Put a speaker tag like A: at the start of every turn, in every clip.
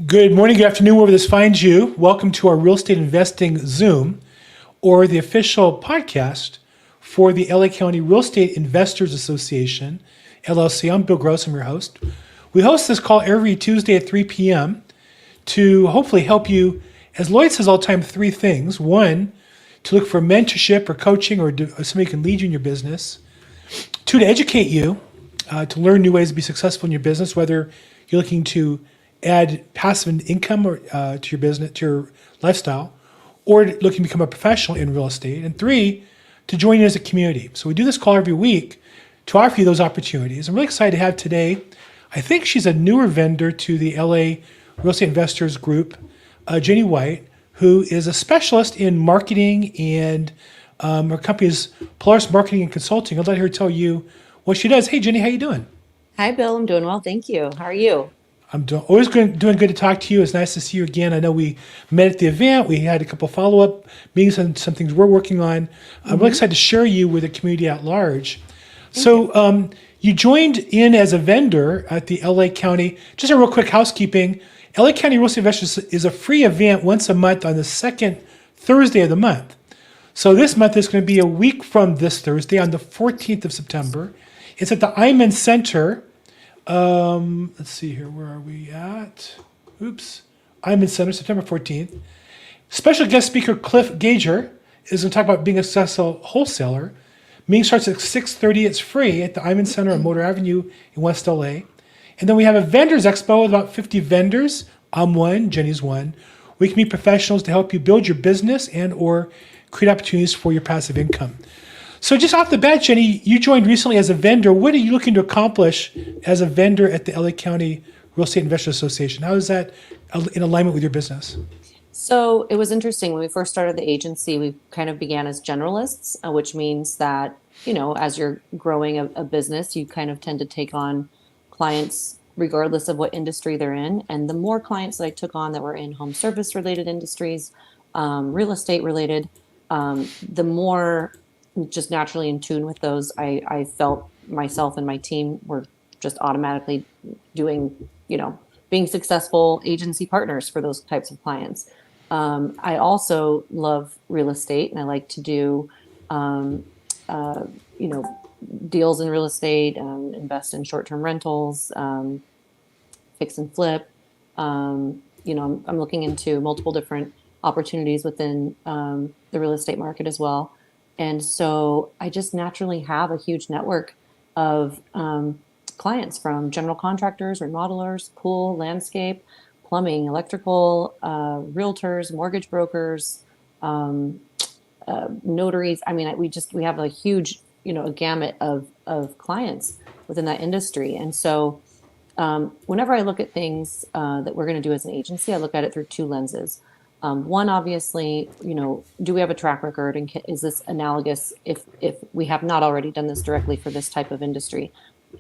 A: Good morning, good afternoon, wherever this finds you. Welcome to our Real Estate Investing Zoom, or the official podcast for the LA County Real Estate Investors Association, LLC. I'm Bill Gross, I'm your host. We host this call every Tuesday at 3 p.m. to hopefully help you, as Lloyd says all the time, three things. One, to look for mentorship or coaching or somebody who can lead you in your business. Two, to educate you, to learn new ways to be successful in your business, whether you're looking to add passive income or, to your business, to your lifestyle, or looking to become a professional in real estate. And three, to join you as a community. So we do this call every week to offer you those opportunities. I'm really excited to have today, I think she's a newer vendor to the LA Real Estate Investors Group, Jenni White, who is a specialist in marketing and her company is Polaris Marketing and Consulting. I'll let her tell you what she does. Hey, Jenni, how you doing?
B: Hi, Bill. I'm doing well. Thank you. How are you?
A: Always doing good to talk to you. It's nice to see you again. I know we met at the event. We had a couple follow-up meetings on some things we're working on. I'm really excited to share you with the community at large. So you joined in as a vendor at the LA County. Just a real quick housekeeping. LA County Real Estate Investors is a free event once a month on the second Thursday of the month. So this month is going to be a week from this Thursday on the 14th of September. It's at the Iman Center. Let's see here. Where are we at? Oops. Iman Center, September 14th. Special guest speaker Cliff Gager is going to talk about being a successful wholesaler. Meeting starts at 6:30. It's free at the Iman Center on Motor Avenue in West LA. And then we have a vendors expo with about 50 vendors. I'm one, Jenni's one. We can meet professionals to help you build your business and or create opportunities for your passive income. So just off the bat, Jenni, you joined recently as a vendor. What are you looking to accomplish as a vendor at the LA County Real Estate Investors Association? How is that in alignment with your business?
B: So it was interesting when we first started the agency, we kind of began as generalists, which means that, as you're growing a business, you kind of tend to take on clients regardless of what industry they're in. And the more clients that I took on that were in home service related industries, real estate related, the more just naturally in tune with those, I felt myself and my team were just automatically doing, being successful agency partners for those types of clients. I also love real estate and I like to do, you know, deals in real estate, invest in short-term rentals, fix and flip. I'm looking into multiple different opportunities within the real estate market as well. And so I just naturally have a huge network of clients from general contractors, remodelers, pool, landscape, plumbing, electrical, realtors, mortgage brokers, notaries. I mean, we have a huge, a gamut of clients within that industry. And so whenever I look at things that we're going to do as an agency, I look at it through two lenses. One, obviously, do we have a track record, and is this analogous? If we have not already done this directly for this type of industry,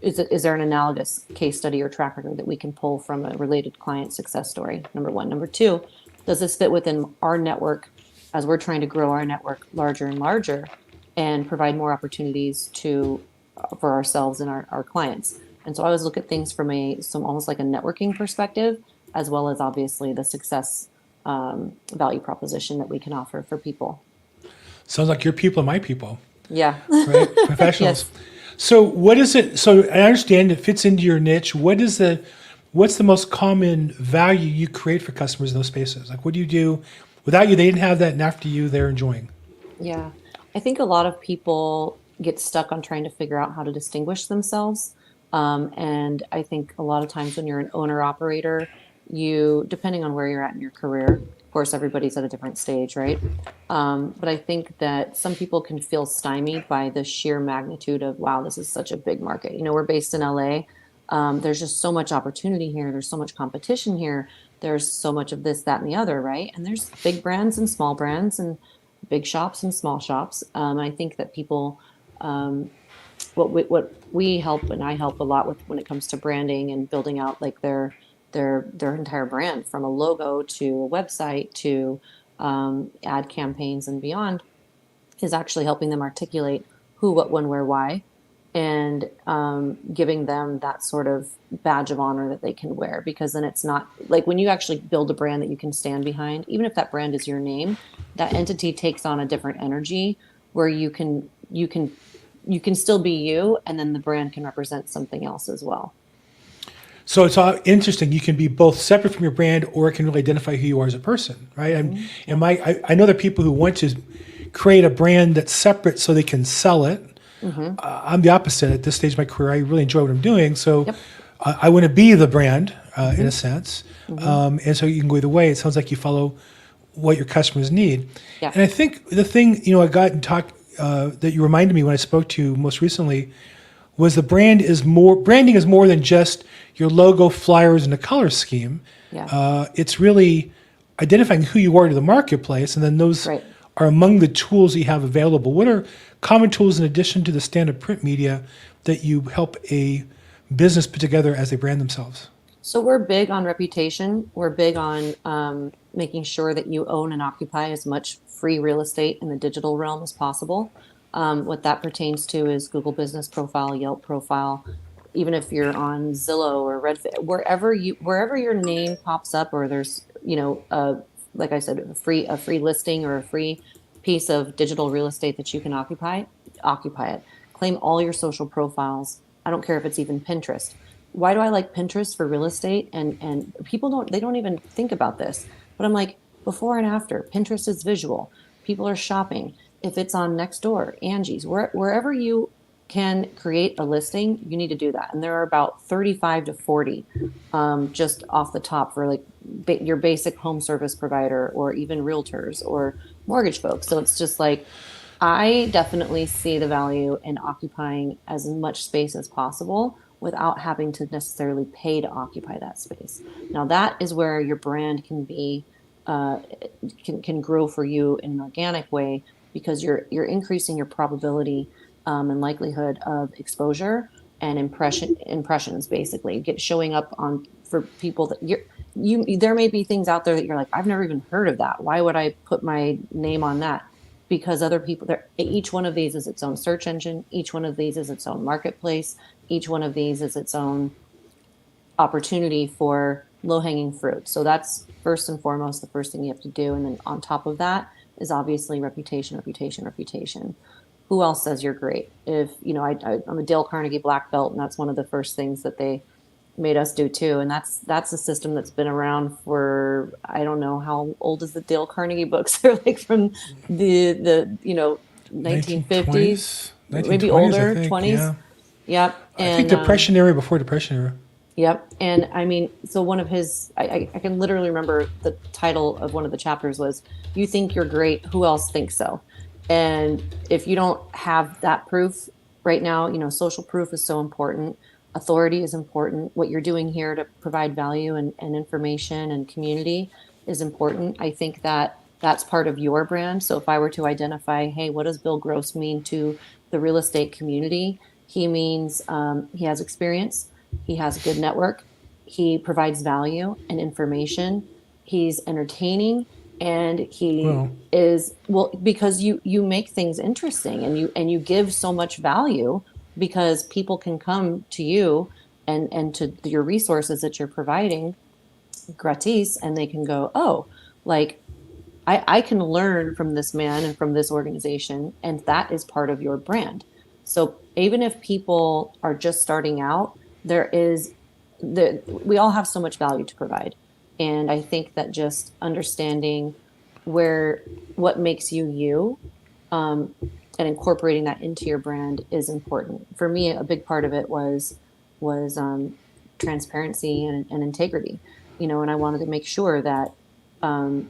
B: is there an analogous case study or track record that we can pull from a related client success story? Number one. Number two, does this fit within our network as we're trying to grow our network larger and larger and provide more opportunities for ourselves and our clients? And so I always look at things from some almost like a networking perspective, as well as obviously the success value proposition that we can offer for people.
A: Sounds like your people are my people,
B: Yeah.
A: right? Professionals.
B: Yes.
A: So what is it? So I understand it fits into your niche. What's the most common value you create for customers in those spaces? Like, what do you do? Without you, they didn't have that, and after you, they're enjoying.
B: Yeah. I think a lot of people get stuck on trying to figure out how to distinguish themselves. And I think a lot of times when you're an owner operator, depending on where you're at in your career, of course, everybody's at a different stage, right? But I think that some people can feel stymied by the sheer magnitude of, wow, this is such a big market. We're based in LA. There's just so much opportunity here. There's so much competition here. There's so much of this, that, and the other, right? And there's big brands and small brands and big shops and small shops. I think that people, what we help and I help a lot with when it comes to branding and building out like their entire brand, from a logo to a website to ad campaigns and beyond, is actually helping them articulate who, what, when, where, why, and giving them that sort of badge of honor that they can wear, because then it's not like when you actually build a brand that you can stand behind, even if that brand is your name, that entity takes on a different energy where you can still be you, and then the brand can represent something else as well.
A: So it's all interesting. You can be both separate from your brand, or it can really identify who you are as a person, right? I know there are people who want to create a brand that's separate so they can sell it. I'm the opposite. At this stage of my career, I really enjoy what I'm doing. So
B: Yep.
A: I want to be the brand in a sense. And so you can go either way. It sounds like you follow what your customers need.
B: Yeah.
A: And I think the thing, I got and talked that you reminded me when I spoke to you most recently was branding is more than just your logo, flyers, and a color scheme.
B: Yeah.
A: It's really identifying who you are to the marketplace, and then those
B: Right.
A: are among the tools that you have available. What are common tools in addition to the standard print media that you help a business put together as they brand themselves?
B: So we're big on reputation. We're big on making sure that you own and occupy as much free real estate in the digital realm as possible. What that pertains to is Google Business Profile, Yelp Profile, even if you're on Zillow or Redfin, wherever your name pops up, or there's like I said, a free listing or a free piece of digital real estate that you can occupy it. Claim all your social profiles. I don't care if it's even Pinterest. Why do I like Pinterest for real estate? And people don't even think about this, but I'm like, before and after, Pinterest is visual. People are shopping. If it's on Nextdoor, Angie's, wherever you can create a listing, you need to do that. And there are about 35 to 40 just off the top for like your basic home service provider, or even realtors or mortgage folks. So it's just like, I definitely see the value in occupying as much space as possible without having to necessarily pay to occupy that space. Now that is where your brand can be uh, can grow for you in an organic way, because you're increasing your probability and likelihood of exposure and impressions. Basically, get showing up on for people that there may be things out there that you're like, I've never even heard of that. Why would I put my name on that? Because other people there, each one of these is its own search engine, each one of these is its own marketplace, each one of these is its own opportunity for low hanging fruit. So that's first and foremost the first thing you have to do. And then on top of that is obviously reputation, reputation, reputation. Who else says you're great? If, I'm a Dale Carnegie black belt, and that's one of the first things that they made us do too. And that's a system that's been around for, I don't know, how old is the Dale Carnegie books? They're like from the 1950s,
A: 1920s,
B: maybe
A: 1920s, I
B: older,
A: think.
B: 20s.
A: Yeah.
B: Yep.
A: I think
B: And
A: Depression era before Depression era.
B: yep. And I mean, so one of his, I can literally remember the title of one of the chapters was, You Think You're Great, Who Else Thinks So? And if you don't have that proof right now, social proof is so important. Authority is important. What you're doing here to provide value and information and community is important. I think that that's part of your brand. So if I were to identify, hey, what does Bill Gross mean to the real estate community? He means he has experience, he has a good network, he provides value and information, he's entertaining, and he
A: Well,
B: is, well, because you make things interesting, and you give so much value, because people can come to you and to your resources that you're providing gratis, and they can go, oh, like, I can learn from this man and from this organization, and that is part of your brand. So even if people are just starting out, we all have so much value to provide. And I think that just understanding what makes you you, um, and incorporating that into your brand is important. For me, a big part of it was transparency and integrity. And I wanted to make sure that um,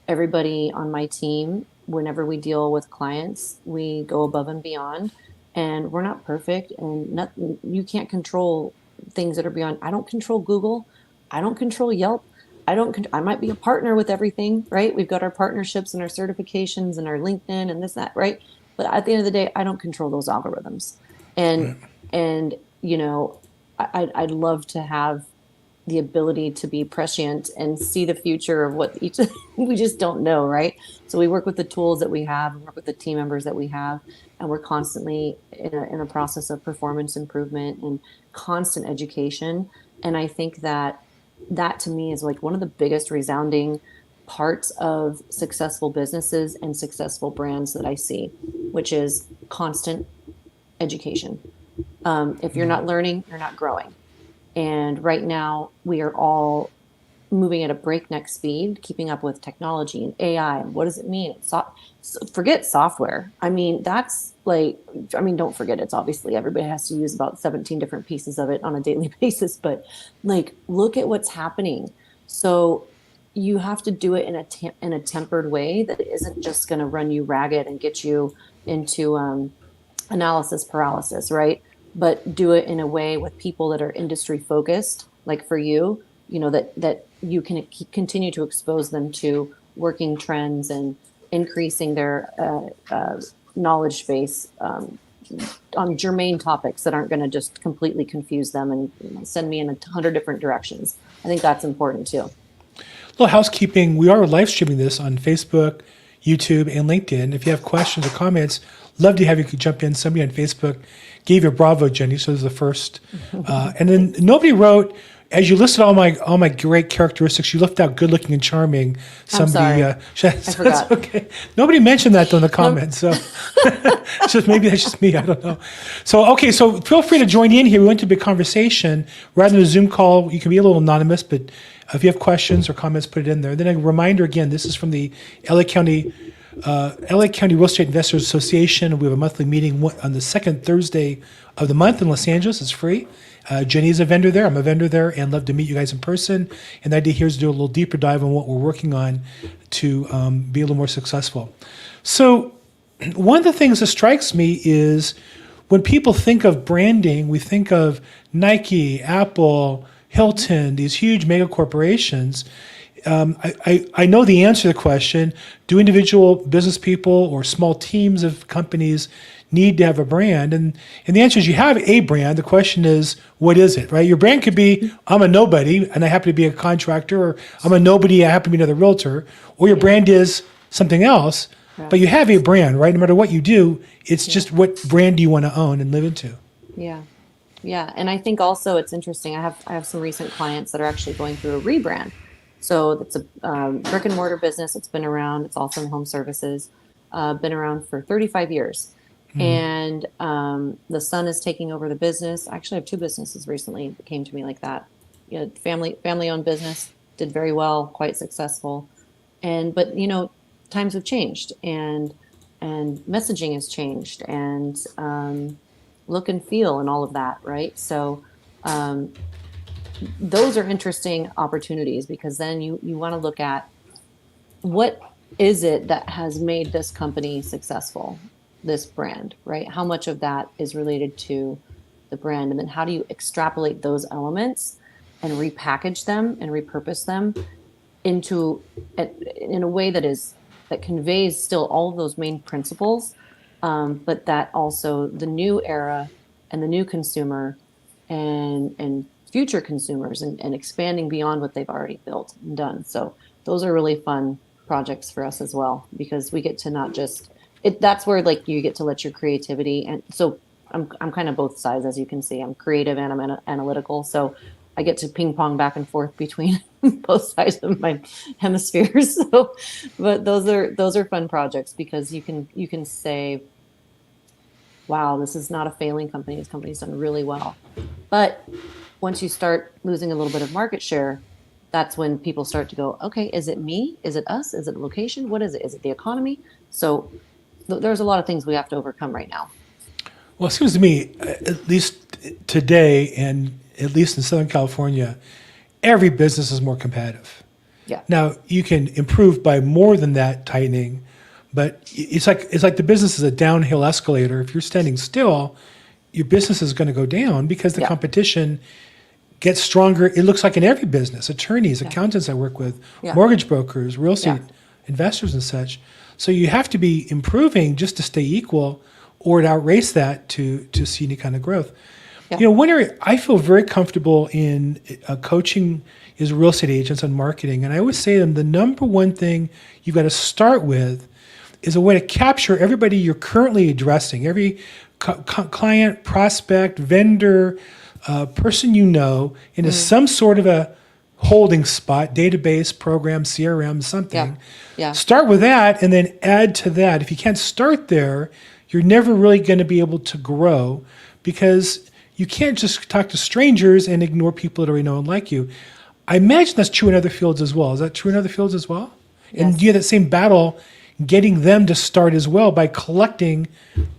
B: everybody on my team, whenever we deal with clients, we go above and beyond. And we're not perfect, and you can't control things that are beyond. I don't control Google. I don't control Yelp. I might be a partner with everything, right? We've got our partnerships and our certifications and our LinkedIn and this, that, right? But at the end of the day, I don't control those algorithms. And, and, I'd love to have the ability to be prescient and see the future of what each we just don't know, right? So we work with the tools that we have, work with the team members that we have, and we're constantly in a process of performance improvement and constant education. And I think that that to me is like one of the biggest resounding parts of successful businesses and successful brands that I see, which is constant education. If you're not learning, you're not growing. And right now, we are all moving at a breakneck speed, keeping up with technology and AI. And what does it mean? Forget software. I mean, that's like, I mean, don't forget it's obviously everybody has to use about 17 different pieces of it on a daily basis. But like, look at what's happening. So you have to do it in a tempered way that isn't just going to run you ragged and get you into analysis paralysis, right? But do it in a way with people that are industry focused, like for you, that you can continue to expose them to working trends and increasing their knowledge base on germane topics that aren't going to just completely confuse them and send me in 100 different directions. I think that's important too.
A: Little housekeeping. We are live streaming this on Facebook, YouTube, and LinkedIn. If you have questions or comments, love to have you jump in. Somebody on Facebook gave you a bravo, Jenni. So this is the first. And then nobody wrote, as you listed all my great characteristics, you left out good looking and charming. Somebody,
B: I'm sorry. I forgot.
A: Okay. Nobody mentioned that though in the comments. So maybe that's just me. I don't know. So, okay. So feel free to join in here. We went to a big conversation rather than a Zoom call. You can be a little anonymous, but if you have questions or comments, put it in there. Then a reminder again, this is from the LA County Real Estate Investors Association. We have a monthly meeting on the second Thursday of the month in Los Angeles. It's free. Jenni is a vendor there. I'm a vendor there, and love to meet you guys in person. And the idea here is to do a little deeper dive on what we're working on to be a little more successful. So one of the things that strikes me is when people think of branding, we think of Nike, Apple, Hilton, these huge mega corporations. I know the answer to the question, do individual business people or small teams of companies need to have a brand? And the answer is you have a brand. The question is, what is it, right? Your brand could be, I'm a nobody and I happen to be a contractor, or I'm a nobody, I happen to be another realtor, or your brand is something else, but you have a brand, right? No matter what you do, it's just what brand do you want to own and live into?
B: Yeah. Yeah. And I think also it's interesting. I have some recent clients that are actually going through a rebrand. So it's a brick and mortar business. It's been around. It's also in home services. Been around for 35 years. And the son is taking over the business. Actually, I have two businesses recently that came to me like that. Family-owned business, did very well, quite successful. But times have changed, and messaging has changed, and look and feel and all of that, right? So those are interesting opportunities, because then you want to look at what is it that has made this company successful, this brand, right? How much of that is related to the brand? And then how do you extrapolate those elements and repackage them and repurpose them in a way that conveys still all of those main principles, but that also the new era and the new consumer and future consumers and expanding beyond what they've already built and done. So those are really fun projects for us as well, because we get to not just that's where like you get to let your creativity, and so I'm kind of both sides, as you can see. I'm creative and I'm analytical, so I get to ping pong back and forth between both sides of my hemispheres. So, but those are fun projects, because you can say, wow, this is not a failing company. This company's done really well. But once you start losing a little bit of market share, that's when people start to go, okay, is it me? Is it us? Is it location? What is it? Is it the economy? So there's a lot of things we have to overcome right now.
A: Well, it seems to me, at least today, and at least in Southern California, every business is more competitive.
B: Yeah.
A: Now, you can improve by more than that tightening, but it's like the business is a downhill escalator. If you're standing still, your business is going to go down, because the competition gets stronger. It looks like in every business, attorneys, accountants I work with, mortgage brokers, real estate investors and such. So you have to be improving just to stay equal, or to outrace that to see any kind of growth.
B: Yeah.
A: One area I feel very comfortable in coaching is real estate agents on marketing. And I always say to them, the number one thing you've got to start with is a way to capture everybody you're currently addressing, every client, prospect, vendor, person into some sort of a holding spot, database, program, CRM, something.
B: Yeah.
A: Start with that and then add to that. If you can't start there, you're never really going to be able to grow, because you can't just talk to strangers and ignore people that already know and like you. I imagine that's true in other fields as well. Is that true in other fields as well?
B: Yes.
A: And do you have that same battle getting them to start as well by collecting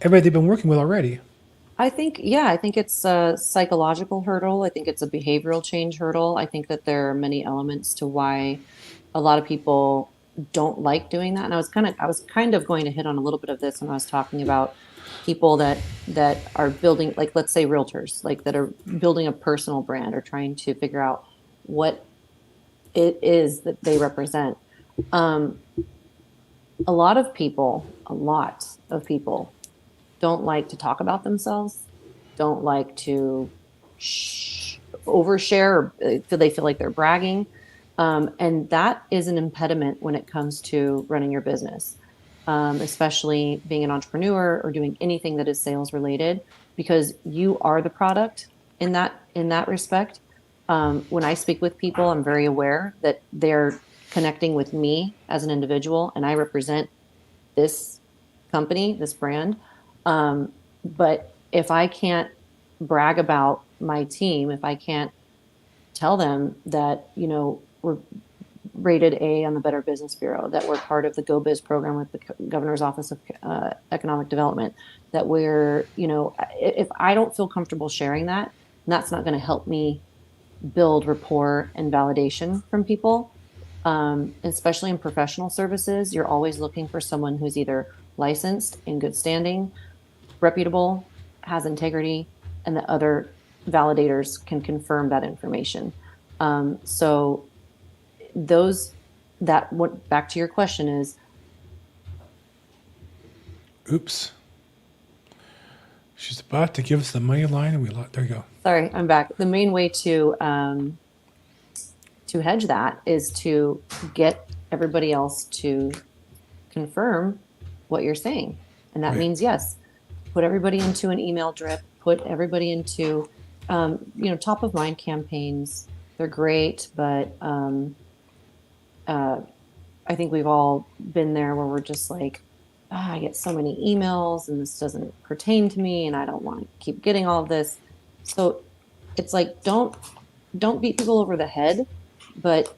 A: everybody they've been working with already?
B: I think it's a psychological hurdle. I think it's a behavioral change hurdle. I think that there are many elements to why a lot of people don't like doing that. And I was kind of going to hit on a little bit of this when I was talking about people that are building, like, let's say realtors, like, that are building a personal brand or trying to figure out what it is that they represent. A lot of people don't like to talk about themselves, don't like to overshare, or they feel like they're bragging. And that is an impediment when it comes to running your business, especially being an entrepreneur or doing anything that is sales related, because you are the product in that respect. When I speak with people, I'm very aware that they're connecting with me as an individual, and I represent this company, this brand. But if I can't brag about my team, if I can't tell them that, we're rated A on the Better Business Bureau, that we're part of the Go Biz program with the Governor's Office of Economic Development, that we're, if I don't feel comfortable sharing that, that's not going to help me build rapport and validation from people. Especially in professional services, you're always looking for someone who's either licensed, in good standing, reputable, has integrity, and the other validators can confirm that information. So back to your question is,
A: oops, she's about to give us the money line, and there you go.
B: Sorry, I'm back. The main way to hedge that is to get everybody else to confirm what you're saying. And that means, yes, put everybody into an email drip, put everybody into, top of mind campaigns. They're great, but I think we've all been there where we're just like, I get so many emails and this doesn't pertain to me and I don't want to keep getting all of this. So it's like, don't beat people over the head, but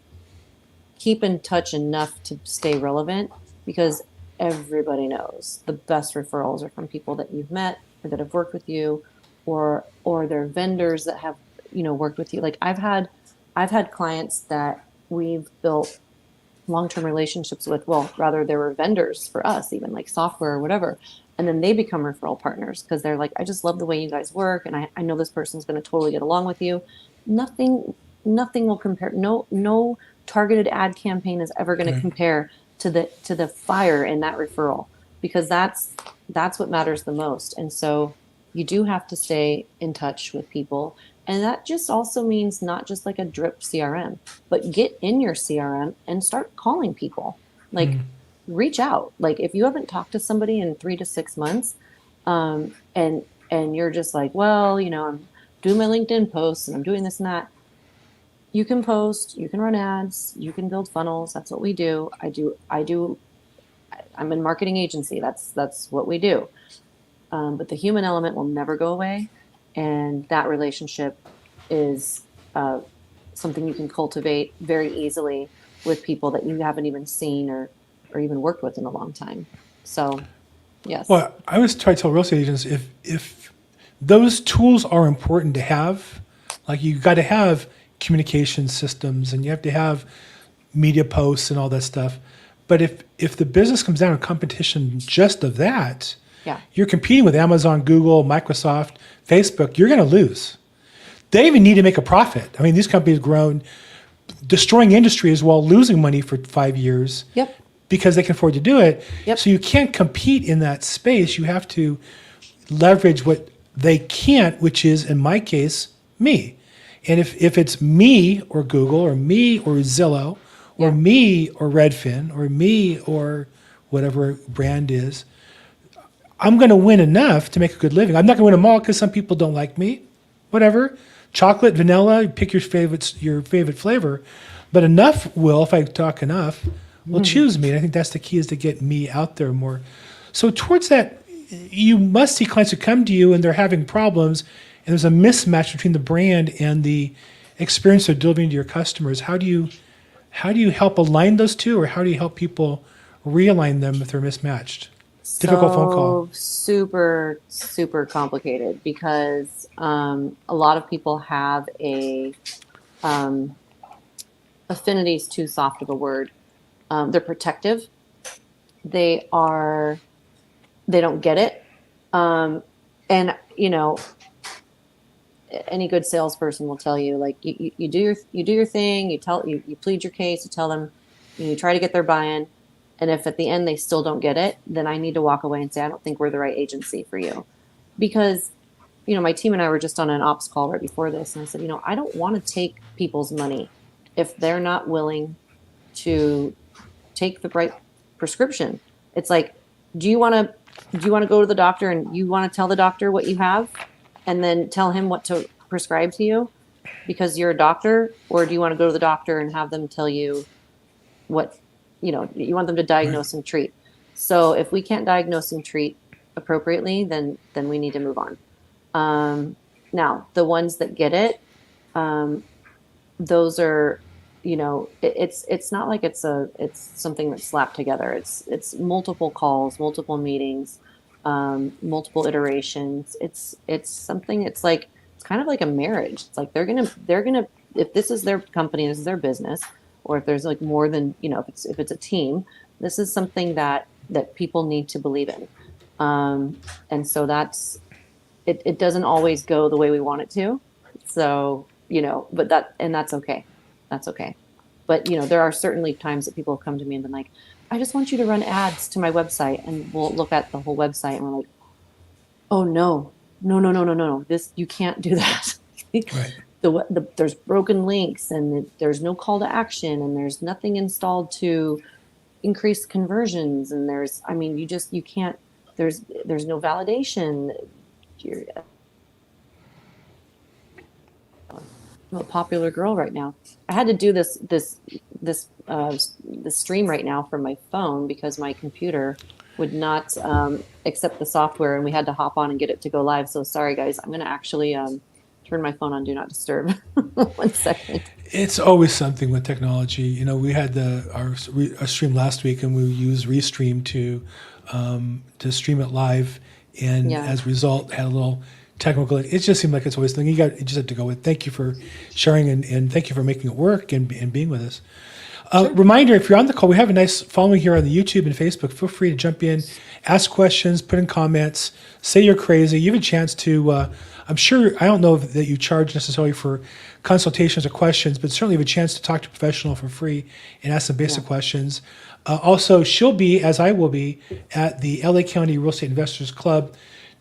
B: keep in touch enough to stay relevant, because everybody knows the best referrals are from people that you've met or that have worked with you, or they're vendors that have, worked with you. Like I've had clients that we've built long-term relationships with. Well, rather, they were vendors for us, even like software or whatever. And then they become referral partners because they're like, I just love the way you guys work. And I know this person's going to totally get along with you. Nothing will compare. No targeted ad campaign is ever going to compare to the fire in that referral, because that's what matters the most. And so you do have to stay in touch with people. And that just also means not just like a drip CRM, but get in your CRM and start calling people. Like reach out. Like if you haven't talked to somebody in 3 to 6 months, and you're just like, well, I'm doing my LinkedIn posts and I'm doing this and that. You can post, you can run ads, you can build funnels. That's what we do. I'm in marketing agency. That's what we do. But the human element will never go away. And that relationship is something you can cultivate very easily with people that you haven't even seen or even worked with in a long time. So, yes.
A: Well, I always try to tell real estate agents, if those tools are important to have, like you got to have communication systems and you have to have media posts and all that stuff. But if the business comes down to competition just of that, you're competing with Amazon, Google, Microsoft, Facebook, you're going to lose. They even need to make a profit. I mean, these companies have grown, destroying industries while losing money for 5 years because they can afford to do it. So you can't compete in that space. You have to leverage what they can't, which is, in my case, me. And if it's me or Google or me or Zillow or
B: Yeah.
A: me or Redfin or me or whatever brand is, I'm going to win enough to make a good living. I'm not going to win them all because some people don't like me. Whatever, chocolate, vanilla, pick your favorite flavor, but enough will, if I talk enough, will choose me. And I think that's the key, is to get me out there more. So towards that, you must see clients who come to you and they're having problems, and there's a mismatch between the brand and the experience they're delivering to your customers. How do you help align those two, or how do you help people realign them if they're mismatched? Difficult phone call.
B: So super, super complicated because a lot of people have affinity is too soft of a word. They're protective. They don't get it. And any good salesperson will tell you, like, you do your thing, you plead your case, you tell them, you try to get their buy-in. And if at the end they still don't get it, then I need to walk away and say, I don't think we're the right agency for you. Because, my team and I were just on an ops call right before this. And I said, I don't want to take people's money if they're not willing to take the right prescription. It's like, do you want to go to the doctor and you want to tell the doctor what you have and then tell him what to prescribe to you because you're a doctor? Or do you want to go to the doctor and have them tell you what, you want them to diagnose and treat? So if we can't diagnose and treat appropriately, then we need to move on. Now, the ones that get it, those are, it's not like it's something that's slapped together. It's multiple calls, multiple meetings, multiple iterations. It's something. It's kind of like a marriage. It's like they're gonna if this is their company, this is their business, or if there's like more than if it's a team, this is something that people need to believe in, and so that's it. Doesn't always go the way we want it to, so but that's okay. That's okay. But, there are certainly times that people have come to me and been like, I just want you to run ads to my website. And we'll look at the whole website and we're like, oh, no. This, you can't do that.
A: Right.
B: There's broken links and there's no call to action and there's nothing installed to increase conversions. And you can't, there's no validation. I'm a popular girl right now. I had to do this stream right now from my phone because my computer would not accept the software, and we had to hop on and get it to go live. So sorry, guys. I'm going to actually turn my phone on Do Not Disturb. 1 second.
A: It's always something with technology. We had our stream last week, and we used Restream to stream it live, and as a result, had a little technical. It just seemed like it's always something you just have to go with. Thank you for sharing, and thank you for making it work and being with us. Sure. Reminder, if you're on the call, we have a nice following here on the YouTube and Facebook. Feel free to jump in, ask questions, put in comments, say you're crazy. You have a chance to, I'm sure, I don't know that you charge necessarily for consultations or questions, but certainly have a chance to talk to a professional for free and ask some basic questions. Also, she'll be, as I will be, at the LA County Real Estate Investors Club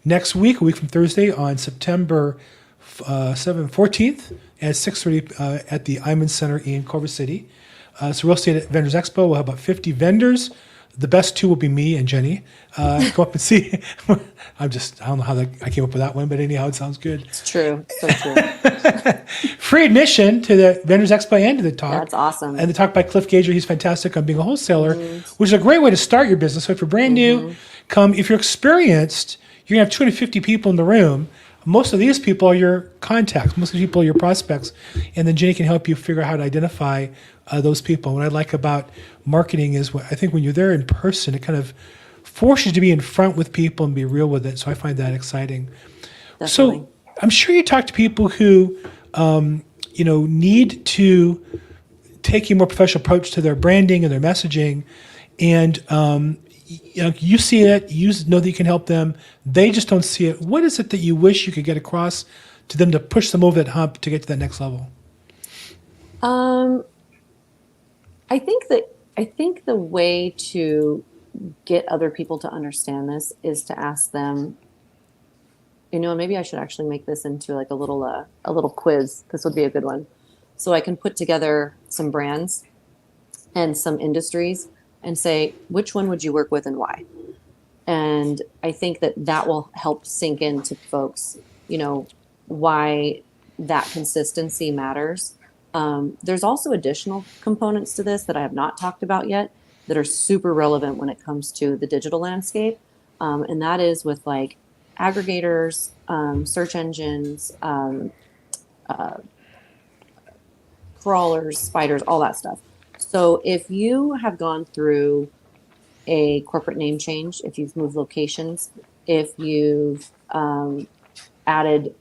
A: next week, a week from Thursday, on September 14th at 6:30 at the Iman Center in Culver City. It's a Real Estate Vendors Expo. We'll have about 50 vendors. The best two will be me and Jenni. Go up and see. I don't know how I came up with that one, but anyhow, it sounds good.
B: It's true. So true.
A: Free admission to the Vendors Expo and to the talk.
B: That's awesome.
A: And the talk by Cliff Gager. He's fantastic on being a wholesaler, which is a great way to start your business. So if you're brand new, come. If you're experienced, you're going to have 250 people in the room. Most of these people are your contacts. Most of the people are your prospects. And then Jenni can help you figure out how to identify those people. What I like about marketing is I think when you're there in person, it kind of forces you to be in front with people and be real with it. So I find that exciting. Definitely. So I'm sure you talk to people who, need to take a more professional approach to their branding and their messaging. And, you see it, you know that you can help them. They just don't see it. What is it that you wish you could get across to them to push them over that hump to get to that next level?
B: I think the way to get other people to understand this is to ask them, maybe I should actually make this into like a little quiz. This would be a good one. So I can put together some brands and some industries and say, which one would you work with and why? And I think that that will help sink into folks, why that consistency matters. There's also additional components to this that I have not talked about yet that are super relevant when it comes to the digital landscape. And that is with like aggregators, search engines, crawlers, spiders, all that stuff. So if you have gone through a corporate name change, if you've moved locations, if you've added,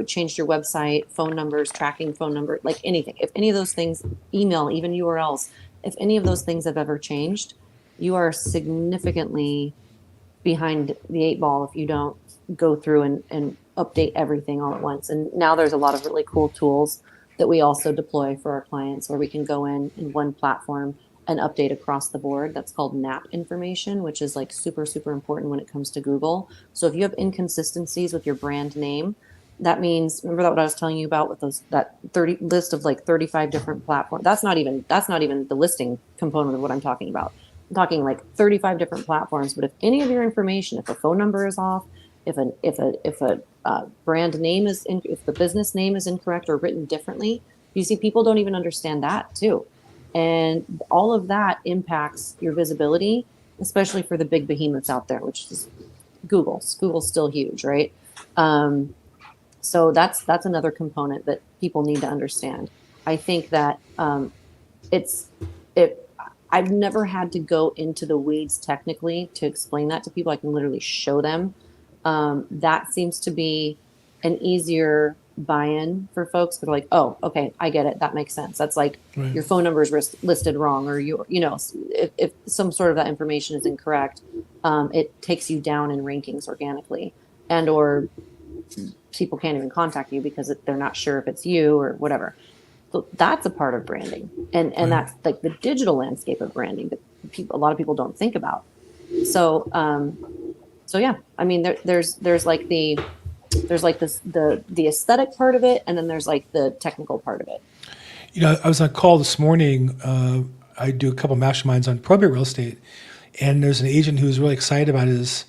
B: changed your website, phone numbers, tracking phone number, like anything, if any of those things, email, even URLs, if any of those things have ever changed, you are significantly behind the eight ball if you don't go through and update everything all at once. And now there's a lot of really cool tools that we also deploy for our clients where we can go in one platform and update across the board. That's called NAP information, which is like super, super important when it comes to Google. So if you have inconsistencies with your brand name, that means, remember that what I was telling you about with that 30 list of like 35 different platforms. That's not even the listing component of what I'm talking about. I'm talking like 35 different platforms. But if any of your information, if a phone number is off, if a brand name if the business name is incorrect or written differently, you see people don't even understand that too. And all of that impacts your visibility, especially for the big behemoths out there, which is Google. Google's still huge, right? So that's another component that people need to understand. I think that I've never had to go into the weeds technically to explain that to people. I can literally show them. That seems to be an easier buy-in for folks that are like, oh, okay, I get it. That makes sense. That's like
A: Right.
B: your phone number is listed wrong, or if some sort of that information is incorrect, it takes you down in rankings organically, and or people can't even contact you because they're not sure if it's you or whatever. So that's a part of branding, and
A: Right.
B: that's like the digital landscape of branding that a lot of people don't think about. So yeah, I mean, there's like the aesthetic part of it, and then there's like the technical part of it.
A: I was on a call this morning. I do a couple masterminds on probate real estate, and there's an agent who was really excited about his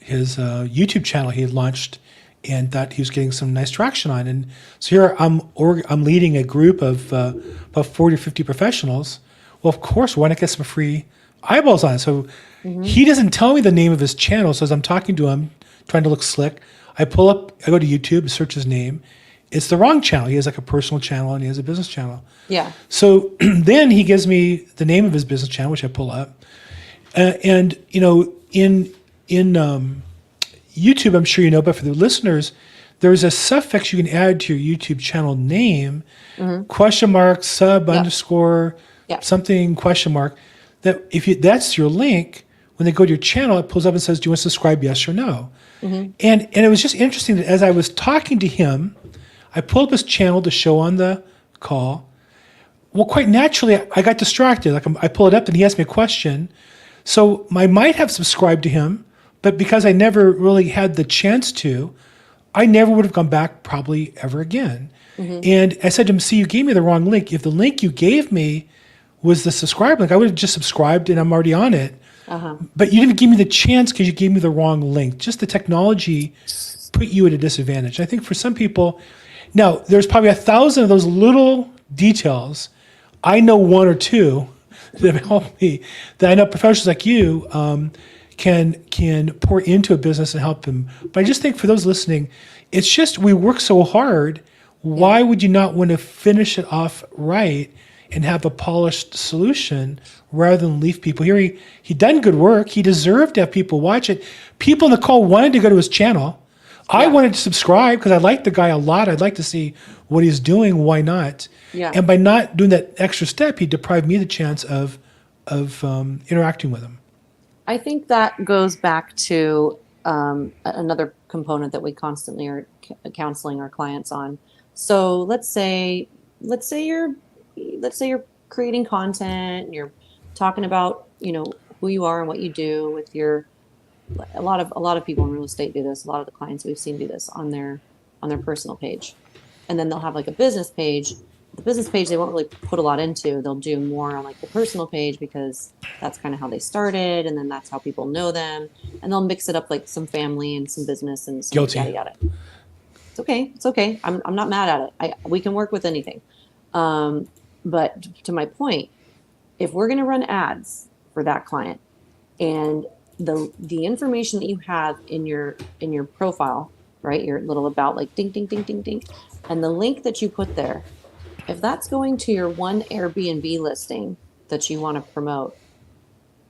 A: YouTube channel he had launched, and thought he was getting some nice traction on. And so here I'm leading a group of about 40 or 50 professionals. Well, of course, why not get some free eyeballs on it? So he doesn't tell me the name of his channel. So as I'm talking to him, trying to look slick, I go to YouTube, search his name. It's the wrong channel. He has like a personal channel and he has a business channel.
B: Yeah.
A: So then he gives me the name of his business channel, which I pull up. And in YouTube, I'm sure you know, but for the listeners, there's a suffix you can add to your YouTube channel name, question mark, sub, underscore, something, question mark. That that's your link, when they go to your channel, it pulls up and says, do you want to subscribe, yes or no? And it was just interesting that as I was talking to him, I pulled up his channel to show on the call. Well, quite naturally, I got distracted. Like I pull it up and he asked me a question. So I might have subscribed to him, but because I never really had the chance to, I never would have gone back probably ever again. And I said to him, see, you gave me the wrong link. If the link you gave me was the subscribe link, I would have just subscribed and I'm already on it. But you didn't give me the chance because you gave me the wrong link. Just the technology put you at a disadvantage. I think for some people, now there's probably 1,000 of those little details. I know one or two that have helped me, that I know professionals like you can pour into a business and help them. But I just think for those listening, it's just we work so hard. Why would you not want to finish it off right and have a polished solution rather than leave people here? He done good work. He deserved to have people watch it. People in the call wanted to go to his channel. I wanted to subscribe because I like the guy a lot. I'd like to see what he's doing. Why not?
B: Yeah.
A: And by not doing that extra step, he deprived me the chance of interacting with him.
B: I think that goes back to another component that we constantly are counseling our clients on. So let's say you're creating content and you're talking about, who you are and what you do with your a lot of people in real estate do this. A lot of the clients we've seen do this on their personal page, and then they'll have like a business page. The business page they won't really put a lot into. They'll do more on like the personal page because that's kind of how they started, and then that's how people know them. And they'll mix it up like some family and some business and some
A: Guilty.
B: yada yada. It's okay. It's okay. I'm not mad at it. We can work with anything. But to my point, if we're going to run ads for that client, and the information that you have in your profile, right, your little about, like ding ding ding ding ding, and the link that you put there, if that's going to your one Airbnb listing that you want to promote,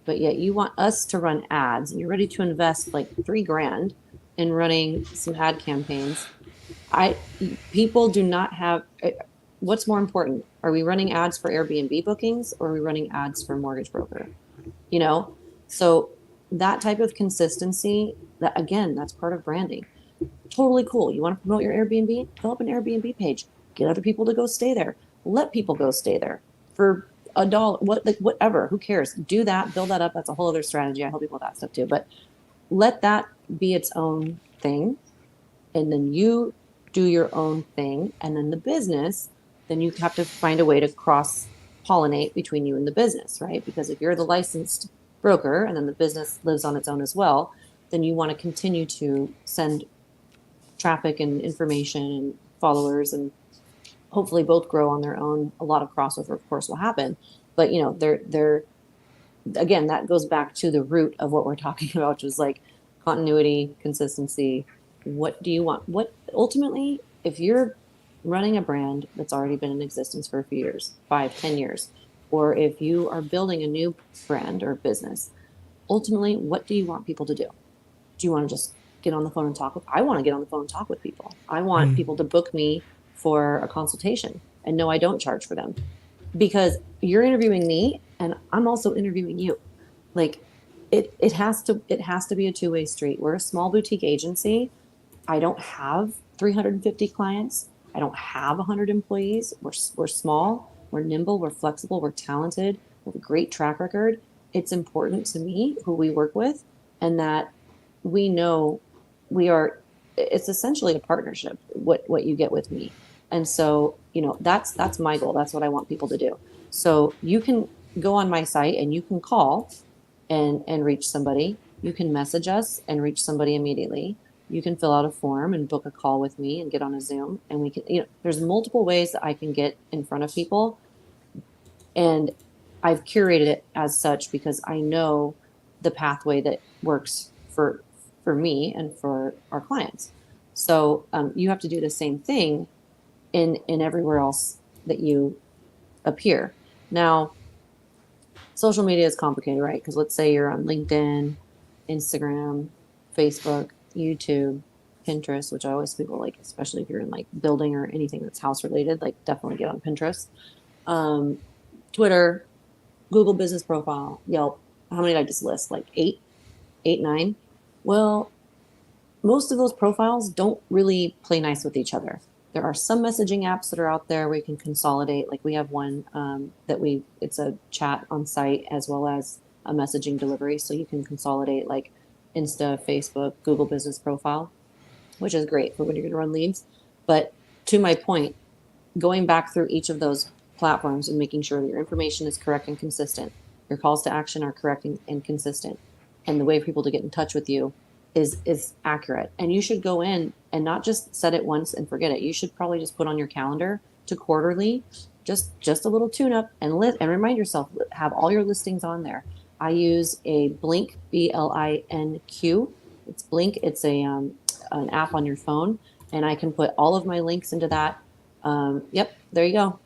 B: but yet you want us to run ads and you're ready to invest like $3,000 in running some ad campaigns, I people do not have. What's more important? Are we running ads for Airbnb bookings, or are we running ads for mortgage broker? You know, so that type of consistency, that again, that's part of branding. Totally cool. You want to promote your Airbnb? Fill up an Airbnb page. Get other people to go stay there. Let people go stay there for $1. Whatever. Who cares? Do that. Build that up. That's a whole other strategy. I help people with that stuff too. But let that be its own thing, and then you do your own thing, and then the business. Then you have to find a way to cross pollinate between you and the business, right? Because if you're the licensed broker and then the business lives on its own as well, then you want to continue to send traffic and information and followers, and hopefully both grow on their own. A lot of crossover, of course, will happen, but they're again, that goes back to the root of what we're talking about, which is like continuity, consistency. What do you want? What ultimately, if you're running a brand that's already been in existence for a few years, 5, 10 years, or if you are building a new brand or business, ultimately, what do you want people to do? Do you want to just get on the phone and talk with? I want to get on the phone and talk with people. I want people to book me for a consultation, and no, I don't charge for them, because you're interviewing me and I'm also interviewing you. Like it has to be a two-way street. We're a small boutique agency. I don't have 350 clients. I don't have 100 employees. We're small, we're nimble, we're flexible, we're talented, we have a great track record. It's important to me who we work with, and that we know it's essentially a partnership, what you get with me. And so, that's my goal. That's what I want people to do. So you can go on my site and you can call and reach somebody. You can message us and reach somebody immediately. You can fill out a form and book a call with me and get on a Zoom, and we can, there's multiple ways that I can get in front of people. And I've curated it as such because I know the pathway that works for me and for our clients. So you have to do the same thing in everywhere else that you appear. Now, social media is complicated, right? Because let's say you're on LinkedIn, Instagram, Facebook, YouTube, Pinterest, which I always people like, especially if you're in like building or anything that's house related, like definitely get on Pinterest. Twitter, Google Business Profile, Yelp. How many did I just list? Like 8, 9. Well, most of those profiles don't really play nice with each other. There are some messaging apps that are out there where you can consolidate. Like we have one it's a chat on site as well as a messaging delivery. So you can consolidate like Insta, Facebook, Google Business Profile, which is great for when you're going to run leads. But to my point, going back through each of those platforms and making sure that your information is correct and consistent, your calls to action are correct and consistent, and the way for people to get in touch with you is accurate. And you should go in and not just set it once and forget it. You should probably just put on your calendar to quarterly, just a little tune up and remind yourself, have all your listings on there. I use a Blink, BLINQ. It's Blink. It's an app on your phone, and I can put all of my links into that. Yep, there you go.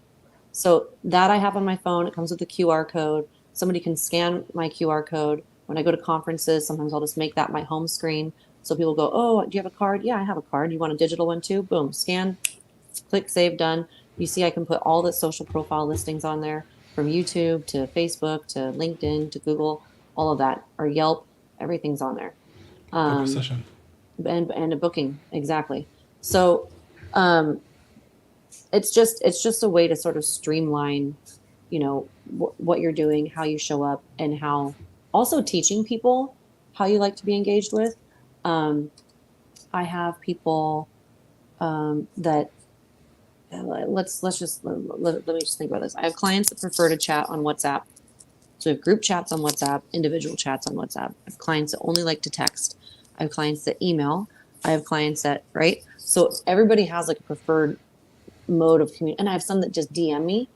B: So that I have on my phone. It comes with a QR code. Somebody can scan my QR code. When I go to conferences, sometimes I'll just make that my home screen. So people go, oh, do you have a card? Yeah, I have a card. You want a digital one too? Boom, scan, click, save, done. You see I can put all the social profile listings on there, from YouTube to Facebook to LinkedIn to Google, all of that, or Yelp, everything's on there.
A: Session.
B: And a booking, exactly. So it's just a way to sort of streamline, what you're doing, how you show up, and how also teaching people how you like to be engaged with. I have people that let me just think about this. I have clients that prefer to chat on WhatsApp. So I have group chats on WhatsApp, individual chats on WhatsApp. I have clients that only like to text. I have clients that email. I have clients that, right? So everybody has like a preferred mode of communication. And I have some that just DM me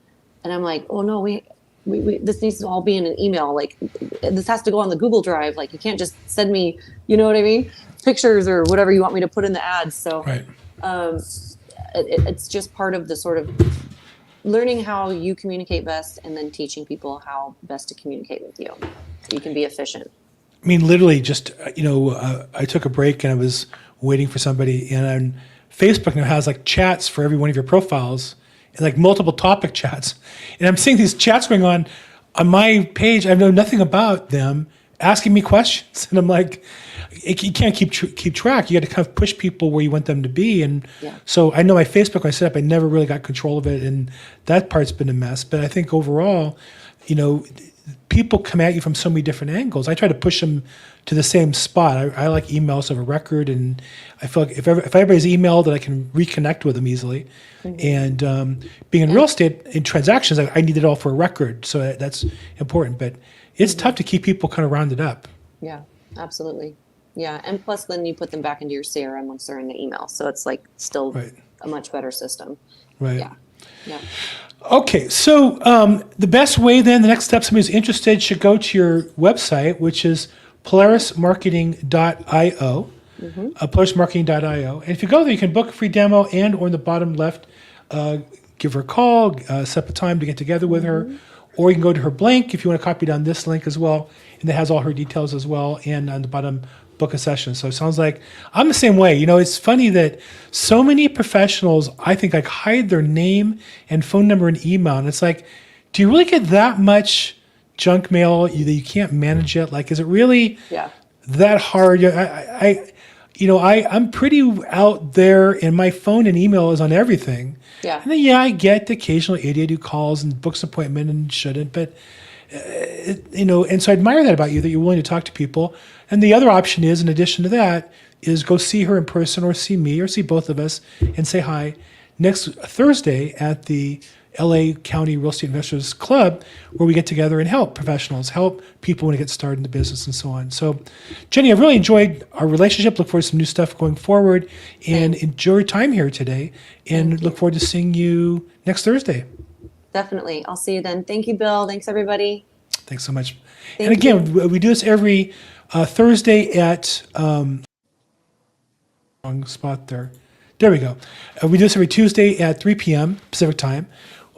B: and I'm like, oh no, we this needs to all be in an email. Like this has to go on the Google Drive. Like you can't just send me, you know what I mean? Pictures or whatever you want me to put in the ads. So
A: Right.
B: It's just part of the sort of learning how you communicate best and then teaching people how best to communicate with you. So you can be efficient.
A: I mean, literally just, I took a break and I was waiting for somebody, and on Facebook now has like chats for every one of your profiles and like multiple topic chats. And I'm seeing these chats going on my page. I know nothing about them asking me questions. And I'm like, you can't keep track. You got to kind of push people where you want them to be. And so I know my Facebook, when I set up, I never really got control of it. And that part's been a mess. But I think overall, people come at you from so many different angles. I try to push them to the same spot. I like emails of a record, and I feel like if everybody's emailed, that I can reconnect with them easily. Mm-hmm. And being in real estate, in transactions, I need it all for a record, so that's important. But it's tough to keep people kind of rounded up.
B: Yeah, absolutely. Yeah, and plus then you put them back into your CRM once they're in the email, so it's like still a much better system.
A: Right.
B: Yeah. Yeah.
A: Okay, so the best way then, the next step, somebody who's interested should go to your website, which is polarismarketing.io, polarismarketing.io. And if you go there, you can book a free demo and, or in the bottom left, give her a call, set up a time to get together with her. Or you can go to her link if you want to copy down this link as well. And it has all her details as well. And on the bottom, book a session. So it sounds like I'm the same way. It's funny that so many professionals, I think, like hide their name and phone number and email. And it's like, do you really get that much junk mail that you can't manage it? Like, is it really that hard? I'm pretty out there, and my phone and email is on everything.
B: Yeah.
A: And then, I get the occasional idiot who calls and books an appointment and shouldn't, but and so I admire that about you, that you're willing to talk to people. And the other option is, in addition to that, is go see her in person or see me or see both of us and say hi next Thursday at the LA County Real Estate Investors Club, where we get together and help professionals, help people when they get started in the business and so on. So, Jenni, I've really enjoyed our relationship. Look forward to some new stuff going forward, and enjoy your time here today, and look forward to seeing you next Thursday.
B: Definitely. I'll see you then. Thank you, Bill. Thanks, everybody.
A: Thanks so much. And again, we do this every Thursday at wrong spot there. There we go. We do this every Tuesday at 3 p.m. Pacific time,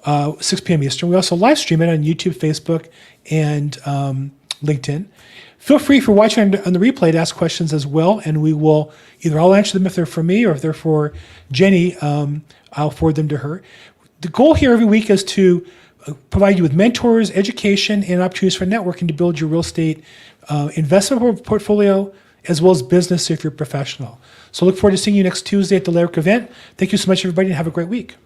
A: 6 p.m. Eastern. We also live stream it on YouTube, Facebook, and LinkedIn. Feel free, if you're watching on the replay, to ask questions as well, and we will I'll answer them if they're for me, or if they're for Jenni, I'll forward them to her. The goal here every week is to provide you with mentors, education, and opportunities for networking to build your real estate investment portfolio, as well as business if you're a professional. So look forward to seeing you next Tuesday at the Lyric event. Thank you so much, everybody, and have a great week.